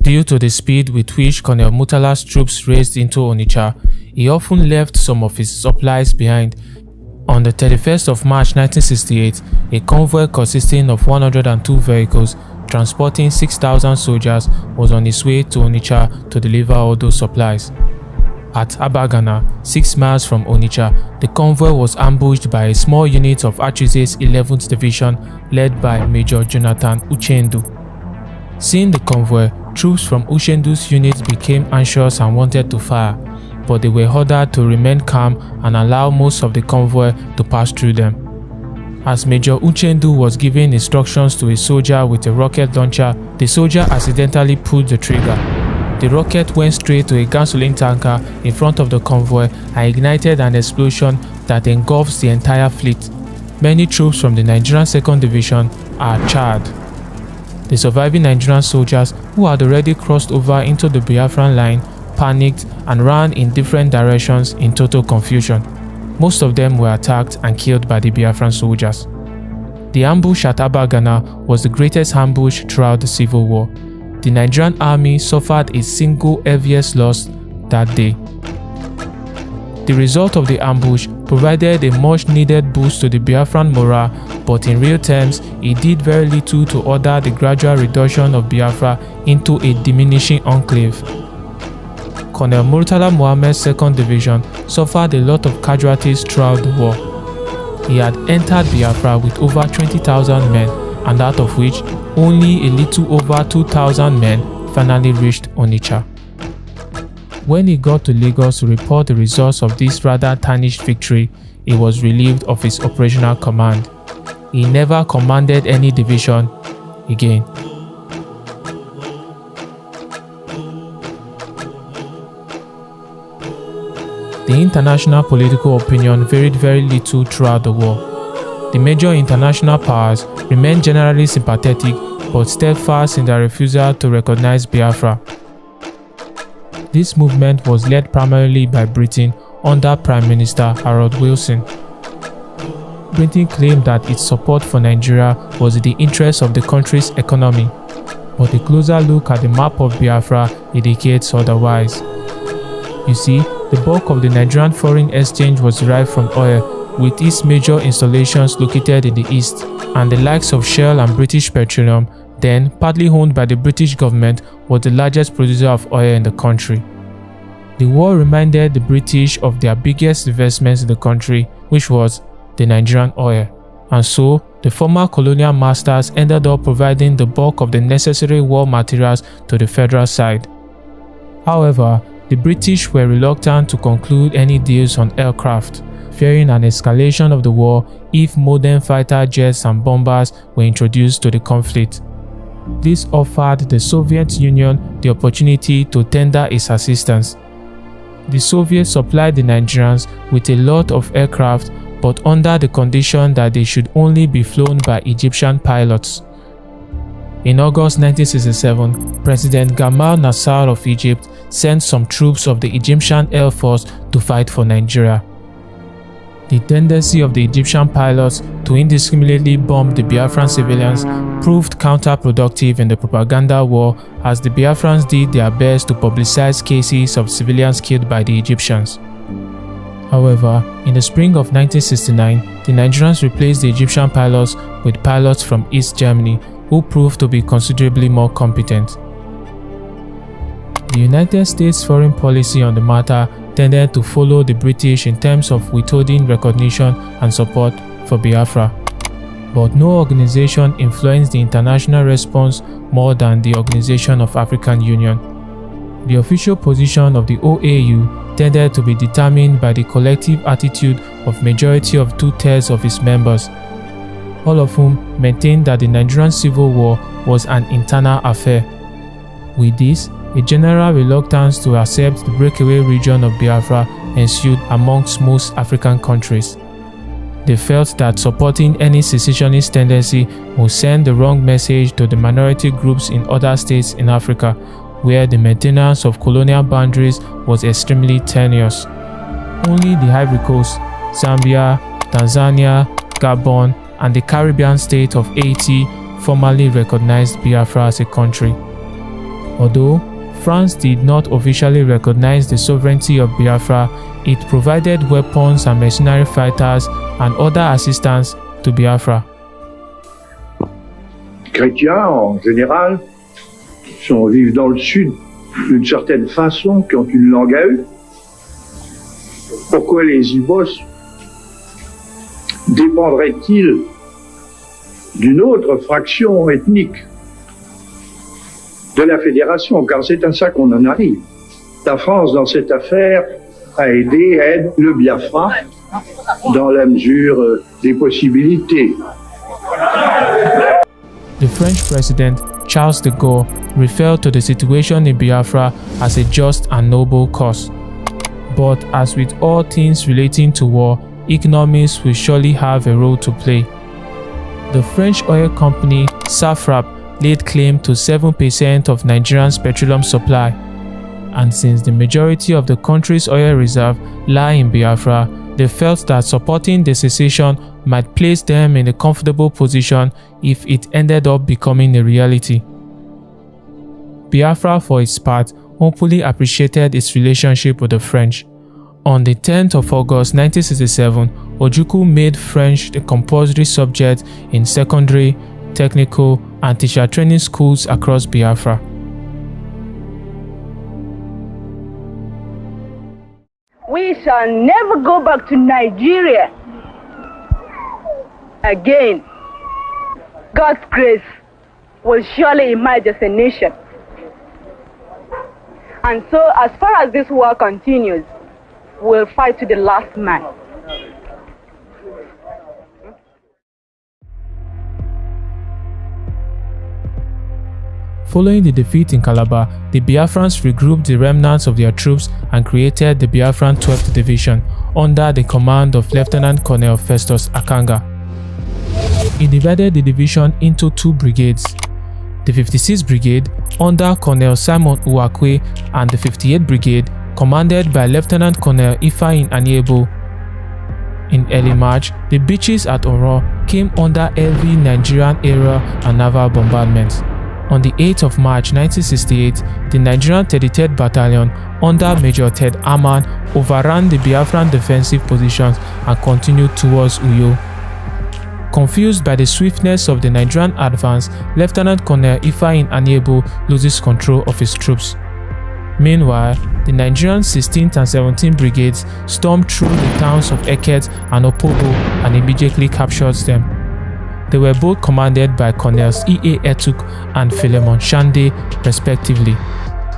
Due to the speed with which Colonel Murtala's troops raced into Onitsha, he often left some of his supplies behind. On the 31st of March 1968, a convoy consisting of 102 vehicles transporting 6,000 soldiers was on its way to Onitsha to deliver all those supplies. At Abagana, 6 miles from Onitsha, the convoy was ambushed by a small unit of Achize's 11th Division led by Major Jonathan Uchendu. Seeing the convoy, troops from Uchendu's unit became anxious and wanted to fire, but they were ordered to remain calm and allow most of the convoy to pass through them. As Major Uchendu was giving instructions to a soldier with a rocket launcher, the soldier accidentally pulled the trigger. The rocket went straight to a gasoline tanker in front of the convoy and ignited an explosion that engulfs the entire fleet. Many troops from the Nigerian 2nd Division are charred. The surviving Nigerian soldiers, who had already crossed over into the Biafran line, panicked and ran in different directions in total confusion. Most of them were attacked and killed by the Biafran soldiers. The ambush at Abagana was the greatest ambush throughout the Civil War. The Nigerian army suffered its single heaviest loss that day. The result of the ambush provided a much needed boost to the Biafran morale, but in real terms, it did very little to order the gradual reduction of Biafra into a diminishing enclave. Colonel Murtala Muhammad's 2nd Division suffered a lot of casualties throughout the war. He had entered Biafra with over 20,000 men, and out of which only a little over 2,000 men finally reached Onitsha. When he got to Lagos to report the results of this rather tarnished victory, he was relieved of his operational command. He never commanded any division again. The international political opinion varied very little throughout the war. The major international powers remained generally sympathetic but steadfast in their refusal to recognize Biafra. This movement was led primarily by Britain under Prime Minister Harold Wilson. Britain claimed that its support for Nigeria was in the interest of the country's economy, but a closer look at the map of Biafra indicates otherwise. You see, the bulk of the Nigerian foreign exchange was derived from oil, with its major installations located in the east, and the likes of Shell and British Petroleum, then partly owned by the British government, was the largest producer of oil in the country. The war reminded the British of their biggest investments in the country, which was the Nigerian oil, and so the former colonial masters ended up providing the bulk of the necessary war materials to the federal side. However, the British were reluctant to conclude any deals on aircraft, fearing an escalation of the war if modern fighter jets and bombers were introduced to the conflict. This offered the Soviet Union the opportunity to tender its assistance. The Soviets supplied the Nigerians with a lot of aircraft, but under the condition that they should only be flown by Egyptian pilots. In August 1967, President Gamal Nasser of Egypt sent some troops of the Egyptian Air Force to fight for Nigeria. The tendency of the Egyptian pilots to indiscriminately bomb the Biafran civilians proved counterproductive in the propaganda war, as the Biafrans did their best to publicize cases of civilians killed by the Egyptians. However, in the spring of 1969, the Nigerians replaced the Egyptian pilots with pilots from East Germany, who proved to be considerably more competent. The United States foreign policy on the matter tended to follow the British in terms of withholding recognition and support for Biafra, but no organization influenced the international response more than the Organization of African Union. The official position of the OAU tended to be determined by the collective attitude of majority of 2/3 of its members, all of whom maintained that the Nigerian Civil War was an internal affair. With this, a general reluctance to accept the breakaway region of Biafra ensued amongst most African countries. They felt that supporting any secessionist tendency would send the wrong message to the minority groups in other states in Africa, where the maintenance of colonial boundaries was extremely tenuous. Only the Ivory Coast, Zambia, Tanzania, Gabon, and the Caribbean state of Haiti formally recognized Biafra as a country. Although France did not officially recognize the sovereignty of Biafra, it provided weapons and mercenary fighters and other assistance to Biafra. Chrétiens, en général, vivent dans le sud d'une certaine façon, qui ont une langue à eux. Pourquoi les Ibos dépendraient-ils d'une autre fraction ethnique de la fédération? Car c'est à ça qu'on en arrive. La France, dans cette affaire, aide le Biafra dans la mesure des possibilités. The French president, Charles de Gaulle, referred to the situation in Biafra as a just and noble cause. But as with all things relating to war, economics will surely have a role to play. The French oil company Safrap laid claim to 7% of Nigeria's petroleum supply, and since the majority of the country's oil reserve lie in Biafra, they felt that supporting the secession might place them in a comfortable position if it ended up becoming a reality. Biafra, for its part, openly appreciated its relationship with the French. On the 10th of August 1967, Ojukwu made French a compulsory subject in secondary, technical, and teacher training schools across Biafra. We shall never go back to Nigeria again. God's grace will surely emerge as a nation. And so, as far as this war continues, we'll fight to the last man. Following the defeat in Calabar, the Biafrans regrouped the remnants of their troops and created the Biafran 12th Division under the command of Lieutenant Colonel Festus Akanga. He divided the division into two brigades: the 56th Brigade under Colonel Simon Uwakwe and the 58th Brigade commanded by Lieutenant Colonel Ifeanyi Aniebo. In early March, the beaches at Oro came under heavy Nigerian aerial and naval bombardments. On the 8th of March 1968, the Nigerian 33rd Battalion under Major Ted Aman overran the Biafran defensive positions and continued towards Uyo. Confused by the swiftness of the Nigerian advance, Lieutenant Colonel Ifeanyi Aniebo loses control of his troops. Meanwhile, the Nigerian 16th and 17th Brigades stormed through the towns of Eket and Opobo and immediately captured them. They were both commanded by Colonels E.A. Etuk and Philemon Shande, respectively.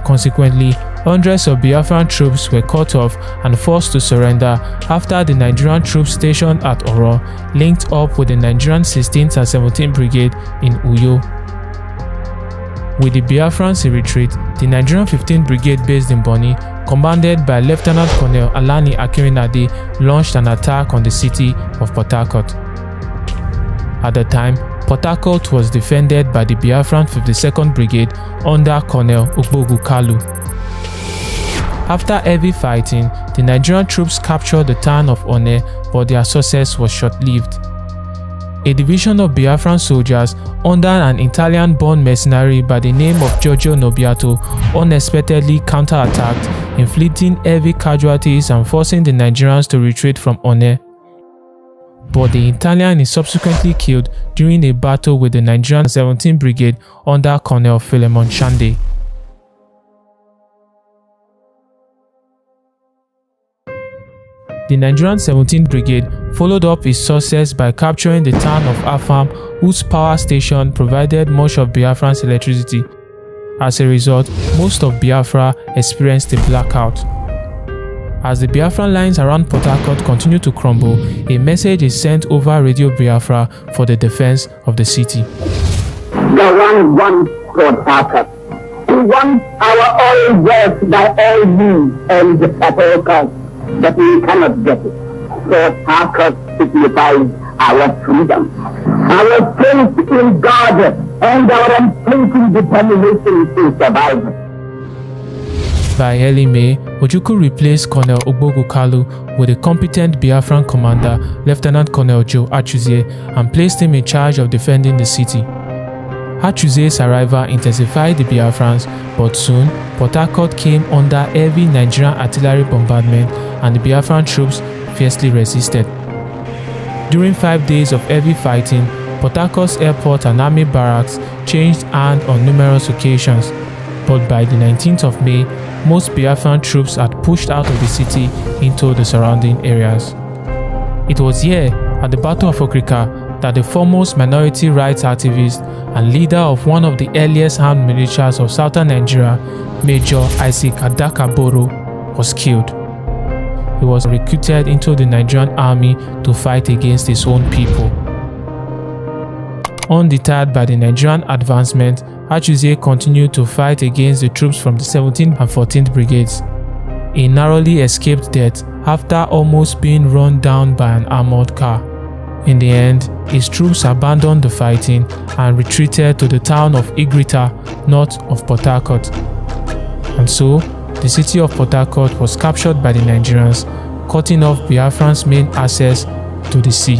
Consequently, hundreds of Biafran troops were cut off and forced to surrender after the Nigerian troops stationed at Oro linked up with the Nigerian 16th and 17th Brigade in Uyo. With the Biafrans in retreat, the Nigerian 15th Brigade based in Bonny, commanded by Lieutenant Colonel Alani Akirinade, launched an attack on the city of Port Harcourt. At the time, Port Harcourt was defended by the Biafran 52nd Brigade under Colonel Ogbogu Kalu. After heavy fighting, the Nigerian troops captured the town of One, but their success was short-lived. A division of Biafran soldiers under an Italian-born mercenary by the name of Giorgio Nobiato unexpectedly counterattacked, inflicting heavy casualties and forcing the Nigerians to retreat from One. But the Italian is subsequently killed during a battle with the Nigerian 17th Brigade under Colonel Philemon Shande. The Nigerian 17th Brigade followed up its success by capturing the town of Afam, whose power station provided much of Biafran's electricity. As a result, most of Biafra experienced a blackout. As the Biafran lines around Port Harcourt continue to crumble, a message is sent over Radio Biafra for the defense of the city. The one wants Port Harcourt. We want our oil wealth by all means and at all costs, but we cannot get it. Port Harcourt signifies our freedom, our faith in God, and our unflinching determination to survive. By early May, Ojukwu replaced Colonel Ogbogu Kalu with a competent Biafran commander, Lieutenant Colonel Joe Achuzie, and placed him in charge of defending the city. Achuze's arrival intensified the Biafrans, but soon Port Harcourt came under heavy Nigerian artillery bombardment and the Biafran troops fiercely resisted. During 5 days of heavy fighting, Port Harcourt's airport and army barracks changed hands on numerous occasions, but by the 19th of May, most Biafran troops had pushed out of the city into the surrounding areas. It was here, at the Battle of Okrika, that the foremost minority rights activist and leader of one of the earliest armed militias of southern Nigeria, Major Isaac Adakaboro, was killed. He was recruited into the Nigerian army to fight against his own people. Undeterred by the Nigerian advancement, Achuze continued to fight against the troops from the 17th and 14th Brigades. He narrowly escaped death after almost being run down by an armored car. In the end, his troops abandoned the fighting and retreated to the town of Igrita, north of Port Harcourt. And so, the city of Port Harcourt was captured by the Nigerians, cutting off Biafran's main access to the sea.